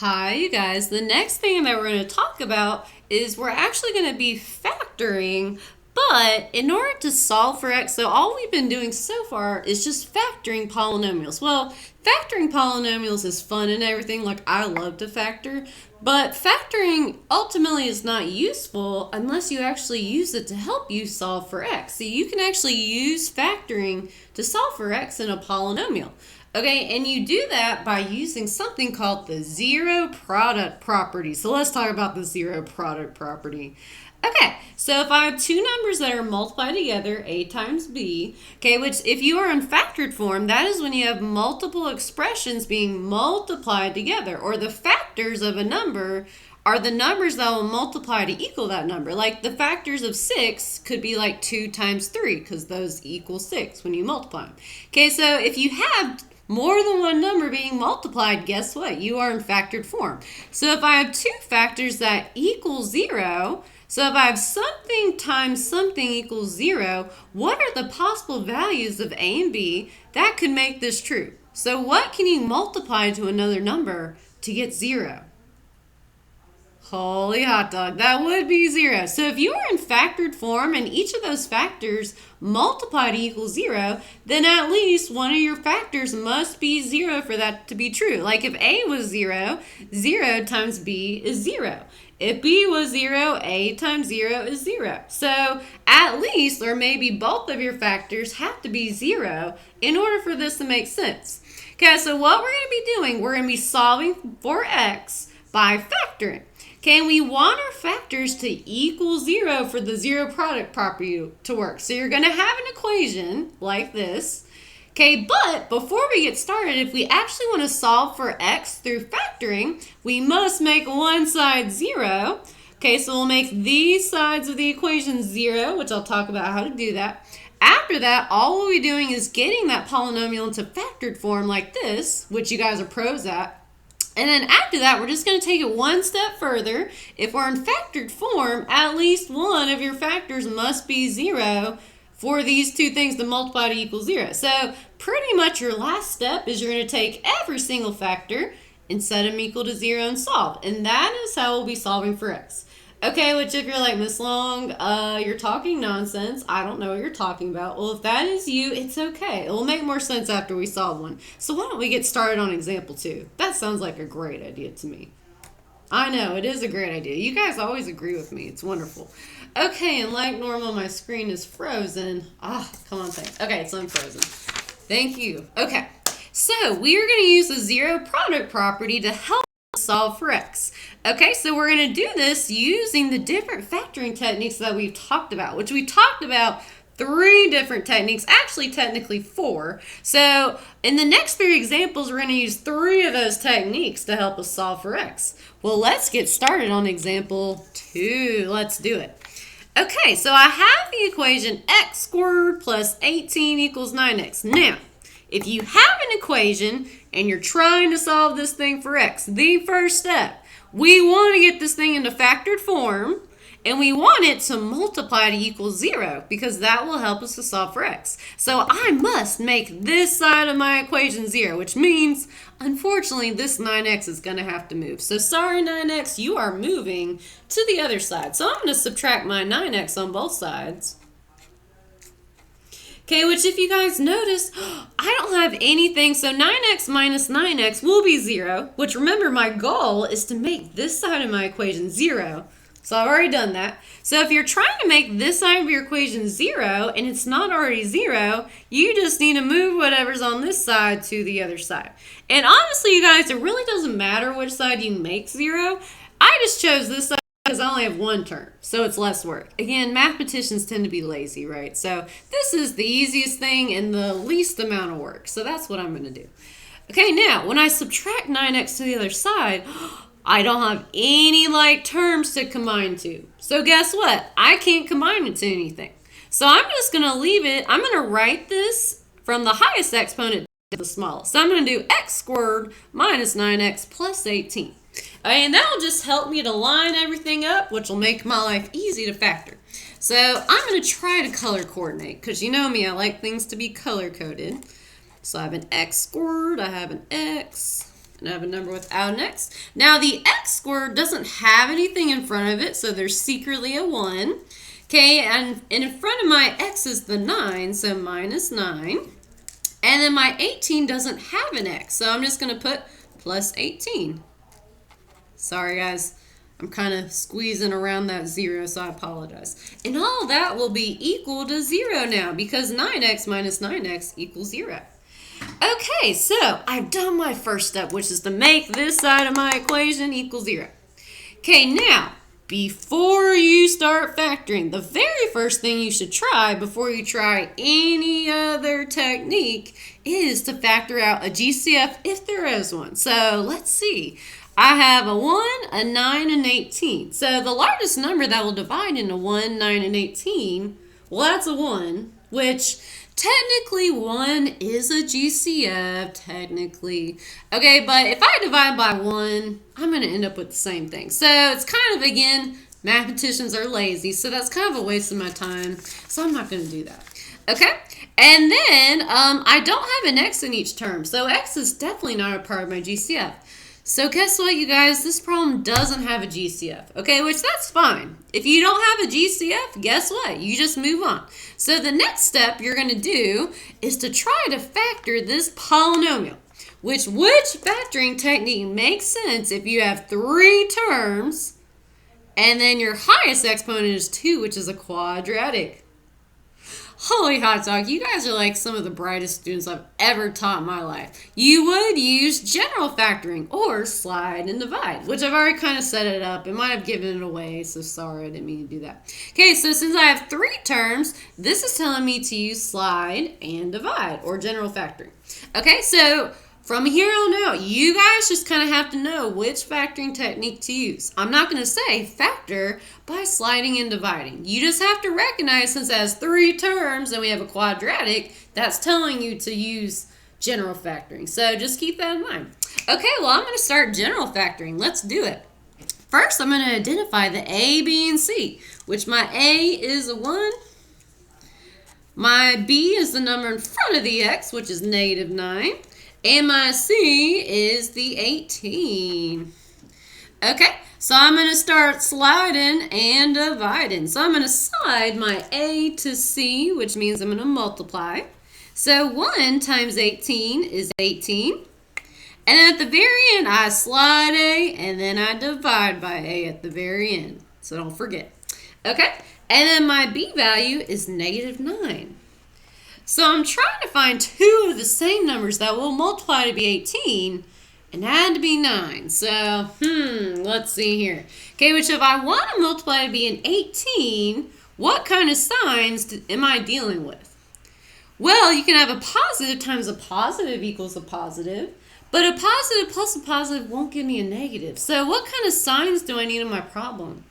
Hi, you guys. The next thing that we're going to talk about is we're actually going to be factoring, but in order to solve for x, so all we've been doing so far is just factoring polynomials. Well, factoring polynomials is fun and everything, like I love to factor, but factoring ultimately is not useful unless you actually use it to help you solve for x. So you can actually use factoring to solve for x in a polynomial. Okay, and you do that by using something called the zero product property. So let's talk about the zero product property. Okay, so if I have two numbers that are multiplied together, a times b, okay, which if you are in factored form, that is when you have multiple expressions being multiplied together, or the factors of a number are the numbers that will multiply to equal that number. Like the factors of 6 could be like 2 times 3 because those equal 6 when you multiply them. Okay, so if you have more than one number being multiplied, guess what? You are in factored form. So if I have two factors that equal 0, so if I have something times something equals 0, what are the possible values of a and b that could make this true? So what can you multiply to another number to get 0? Holy hot dog, that would be 0. So if you are in factored form and each of those factors multiply to equal 0, then at least one of your factors must be 0 for that to be true. Like if a was 0, 0 times b is 0. If b was 0, a times 0 is 0. So at least, or maybe both of your factors have to be 0 in order for this to make sense. Okay, so what we're going to be doing, we're going to be solving for x by factoring. Okay, and we want our factors to equal 0 for the zero product property to work. So you're going to have an equation like this. Okay, but before we get started, if we actually want to solve for x through factoring, we must make one side 0. Okay, so we'll make these sides of the equation 0, which I'll talk about how to do that. After that, all we'll be doing is getting that polynomial into factored form like this, which you guys are pros at. And then after that, we're just going to take it one step further. If we're in factored form, at least one of your factors must be 0 for these two things to multiply to equal 0. So pretty much your last step is you're going to take every single factor and set them equal to 0 and solve. And that is how we'll be solving for x. Okay, which if you're like, Miss Long, you're talking nonsense. I don't know what you're talking about. Well, if that is you, it's okay. It will make more sense after we solve one. So why don't we get started on example 2? That sounds like a great idea to me. I know, it is a great idea. You guys always agree with me. It's wonderful. Okay, and like normal, my screen is frozen. Come on, thanks. Okay, it's unfrozen. Thank you. Okay, so we are going to use the zero product property to help solve for x. Okay, so we're going to do this using the different factoring techniques that we've talked about, which we talked about 3 different techniques, actually technically 4. So in the next 3 examples, we're going to use 3 of those techniques to help us solve for x. Well, let's get started on example 2. Let's do it. Okay, so I have the equation x squared plus 18 equals 9x. Now, if you have an equation and you're trying to solve this thing for x, the first step, we want to get this thing into factored form, and we want it to multiply to equal 0 because that will help us to solve for x. So I must make this side of my equation 0, which means, unfortunately, this 9x is going to have to move. So sorry, 9x, you are moving to the other side. So I'm going to subtract my 9x on both sides. Okay, which if you guys notice, I don't have anything, so 9x minus 9x will be 0, which remember my goal is to make this side of my equation 0. So I've already done that. So if you're trying to make this side of your equation 0 and it's not already 0, you just need to move whatever's on this side to the other side. And honestly, you guys, it really doesn't matter which side you make 0. I just chose this side because I only have one term, so it's less work. Again, mathematicians tend to be lazy, right? So this is the easiest thing and the least amount of work. So that's what I'm going to do. Okay, now, when I subtract 9x to the other side, I don't have any like terms to combine to. So guess what? I can't combine it to anything. So I'm just going to leave it. I'm going to write this from the highest exponent to the smallest. So I'm going to do x squared minus 9x plus 18. And that will just help me to line everything up, which will make my life easy to factor. So I'm going to try to color coordinate, because you know me, I like things to be color coded. So I have an x squared, I have an x, and I have a number without an x. Now the x squared doesn't have anything in front of it, so there's secretly a 1. Okay, and in front of my x is the 9, so minus 9. And then my 18 doesn't have an x, so I'm just going to put plus 18. Sorry, guys. I'm kind of squeezing around that 0, so I apologize. And all that will be equal to 0 now, because 9x minus 9x equals 0. Okay, so I've done my first step, which is to make this side of my equation equal 0. Okay, now, before you start factoring, the very first thing you should try before you try any other technique is to factor out a GCF if there is one. So let's see. I have a 1, a 9, and 18. So the largest number that will divide into 1, 9, and 18, well, that's a 1, which technically 1 is a GCF, technically. Okay, but if I divide by 1, I'm going to end up with the same thing. So it's kind of, again, mathematicians are lazy, so that's kind of a waste of my time. So I'm not going to do that. Okay, and then I don't have an x in each term, so x is definitely not a part of my GCF. So guess what, you guys? This problem doesn't have a GCF, okay, which that's fine. If you don't have a GCF, guess what? You just move on. So the next step you're going to do is to try to factor this polynomial, which factoring technique makes sense if you have 3 terms and then your highest exponent is 2, which is a quadratic. Holy hot dog, you guys are like some of the brightest students I've ever taught in my life. You would use general factoring or slide and divide, which I've already kind of set it up. It might have given it away, so sorry, I didn't mean to do that. Okay, so since I have 3 terms, this is telling me to use slide and divide or general factoring. Okay, so from here on out, you guys just kind of have to know which factoring technique to use. I'm not going to say factor by sliding and dividing. You just have to recognize since it has 3 terms and we have a quadratic, that's telling you to use general factoring. So just keep that in mind. Okay, well, I'm going to start general factoring. Let's do it. First, I'm going to identify the A, B, and C, which my A is a 1. My B is the number in front of the X, which is negative 9. And my C is the 18. Okay, so I'm going to start sliding and dividing. So I'm going to slide my A to C, which means I'm going to multiply. So 1 times 18 is 18. And then at the very end, I slide A, and then I divide by A at the very end. So don't forget. Okay, and then my B value is negative 9. So I'm trying to find 2 of the same numbers that will multiply to be 18 and add to be 9. So, let's see here. Okay, which if I want to multiply to be an 18, what kind of signs am I dealing with? Well, you can have a positive times a positive equals a positive, but a positive plus a positive won't give me a negative. So what kind of signs do I need in my problem?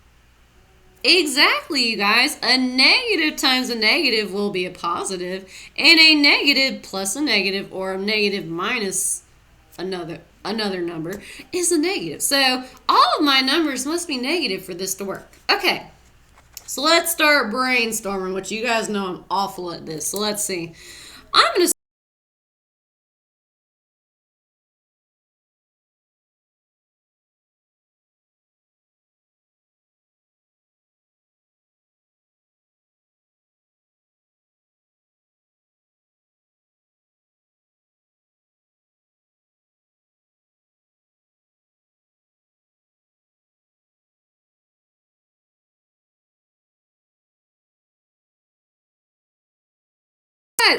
Exactly, you guys. A negative times a negative will be a positive, and a negative plus a negative or a negative minus another number is a negative. So all of my numbers must be negative for this to work. Okay, so let's start brainstorming, which you guys know I'm awful at this. So let's see. I'm going to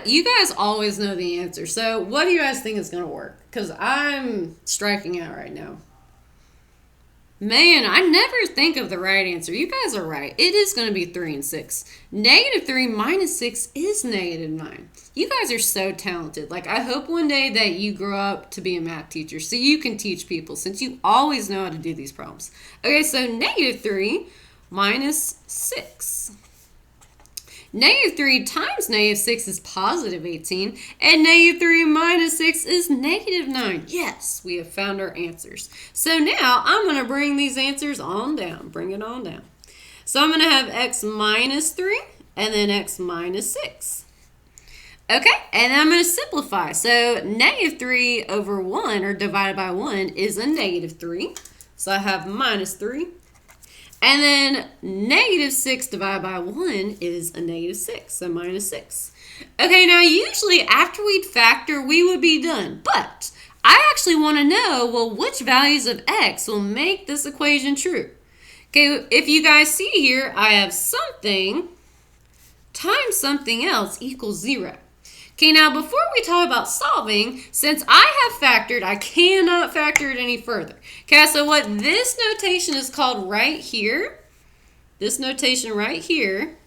you guys always know the answer. So what do you guys think is going to work? Because I'm striking out right now. Man, I never think of the right answer. You guys are right. It is going to be 3 and 6. Negative 3 minus 6 is negative 9. You guys are so talented. Like, I hope one day that you grow up to be a math teacher so you can teach people since you always know how to do these problems. Okay, so negative 3 minus 6. Negative 3 times negative 6 is positive 18, and negative 3 minus 6 is negative 9. Yes, we have found our answers. So now I'm going to bring these answers on down. Bring it on down. So I'm going to have x minus 3 and then x minus 6. Okay, and I'm going to simplify. So negative 3 over 1, or divided by 1, is a negative 3. So I have minus 3. And then negative 6 divided by 1 is a negative 6, so minus 6. Okay, now usually after we'd factor, we would be done. But I actually want to know, well, which values of x will make this equation true? Okay, if you guys see here, I have something times something else equals 0. Okay, now before we talk about solving, since I have factored, I cannot factor it any further. Okay, so what this notation is called right here, this notation right here,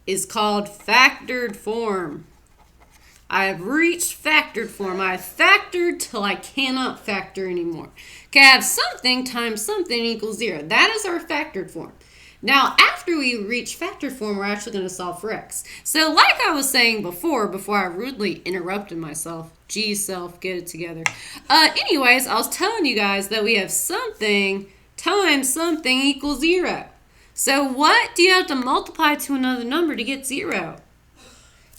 is called factored form. I have reached factored form. I have factored till I cannot factor anymore. Okay, I have something times something equals 0. That is our factored form. Now, after we reach factored form, we're actually going to solve for x. So like I was saying before I rudely interrupted myself. Geez, self, get it together. Anyways, I was telling you guys that we have something times something equals 0. So what do you have to multiply to another number to get 0?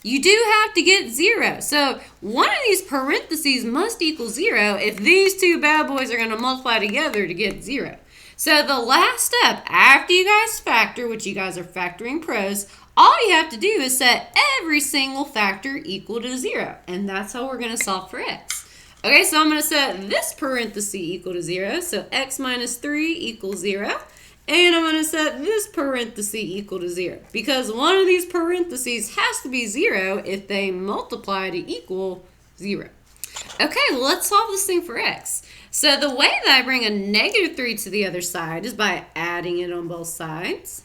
You do have to get 0. So one of these parentheses must equal 0 if these two bad boys are going to multiply together to get 0. So the last step, after you guys factor, which you guys are factoring pros, all you have to do is set every single factor equal to 0. And that's how we're going to solve for x. Okay, so I'm going to set this parenthesis equal to 0. So x minus 3 equals 0. And I'm going to set this parenthesis equal to 0. Because one of these parentheses has to be 0 if they multiply to equal 0. Okay, well, let's solve this thing for x. So the way that I bring a negative 3 to the other side is by adding it on both sides,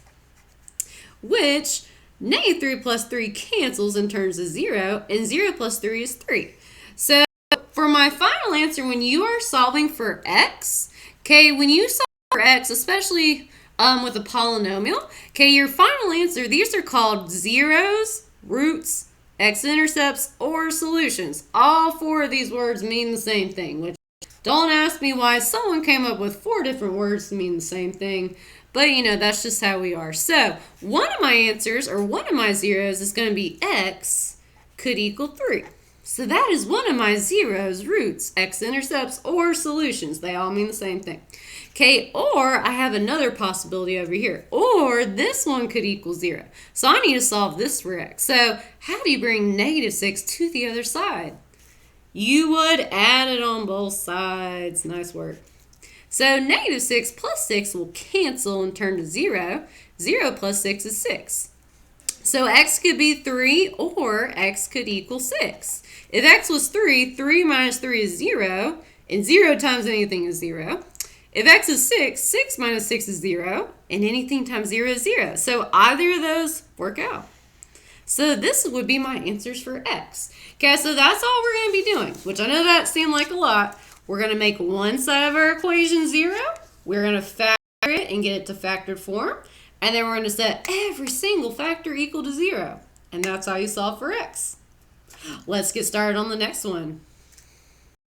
which negative 3 plus 3 cancels and turns to 0, and 0 plus 3 is 3. So for my final answer, when you are solving for x, okay, when you solve for x, especially with a polynomial, okay, your final answer, these are called zeros, roots, x-intercepts, or solutions. All 4 of these words mean the same thing, which don't ask me why someone came up with 4 different words to mean the same thing, but you know, that's just how we are. So one of my answers, or one of my zeros, is going to be x could equal 3. So that is one of my zeros, roots, x-intercepts, or solutions. They all mean the same thing. Okay, or I have another possibility over here. Or this one could equal 0. So I need to solve this for x. So how do you bring negative 6 to the other side? You would add it on both sides. Nice work. So negative 6 plus 6 will cancel and turn to 0. 0 plus 6 is 6. So x could be 3, or x could equal 6. If x was 3, 3 minus 3 is 0, and 0 times anything is 0. If x is 6, 6 minus 6 is 0, and anything times 0 is 0. So either of those work out. So this would be my answers for x. Okay, so that's all we're going to be doing, which I know that seemed like a lot. We're going to make one side of our equation 0. We're going to factor it and get it to factored form. And then we're going to set every single factor equal to 0. And that's how you solve for x. Let's get started on the next one.